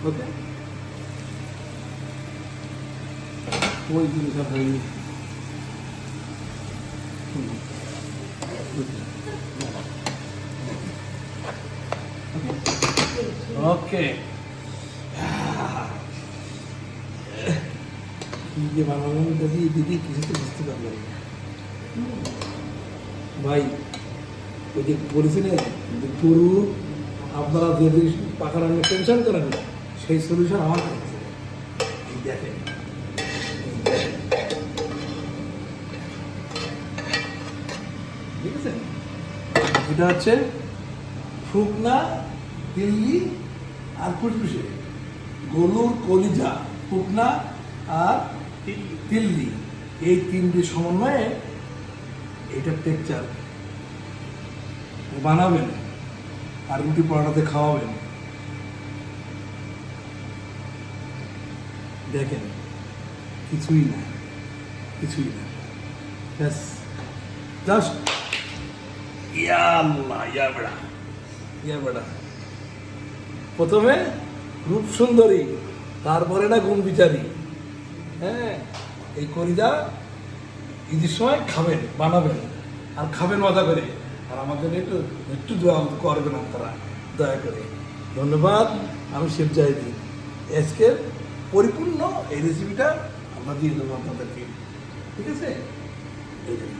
ওকে, ওই জিনিস আর হয়নি। ওকে, কি যে বানানো দিদি দিদি কিছু তো বুঝতে পারলাম না ভাই। ওই যে বলেছি না যে গরু আপনারা যে পাকা রান্না টেনশন করেন না, সেই সলিউশন আমার কাছে আছে। এই দেখেন, ঠিক আছে, এটা হচ্ছে শুকনা দিল্লি আর ফুসফুসে, গরুর কলিজা, শুকনা আর দিল্লি, এই তিনটি সমন্বয়ে এইটার টেক্সচার বানাবেন আর রুটি পরোটাতে খাওয়াবেন। দেখেন, কিছুই না, কিছুই না, ব্যাস জাস্ট ইয়া আল্লাহ, ইয়া বেড়া, ইয়া বেড়া। প্রথমে রূপ সুন্দরী, তারপরে না গুণ বিচারী। হ্যাঁ, এই কলিজা ঈদের সময় খাবেন, বানাবেন আর খাবেন মজা করে। আর আমাদের একটু একটু দোয়া করবেন আপনারা, দয়া করে। ধন্যবাদ। আমি শেফ জাহিদি। আজকের পরিপূর্ণ এই রেসিপিটা আমরা দিয়ে দেবো আপনাদেরকে, ঠিক আছে? এই জন্য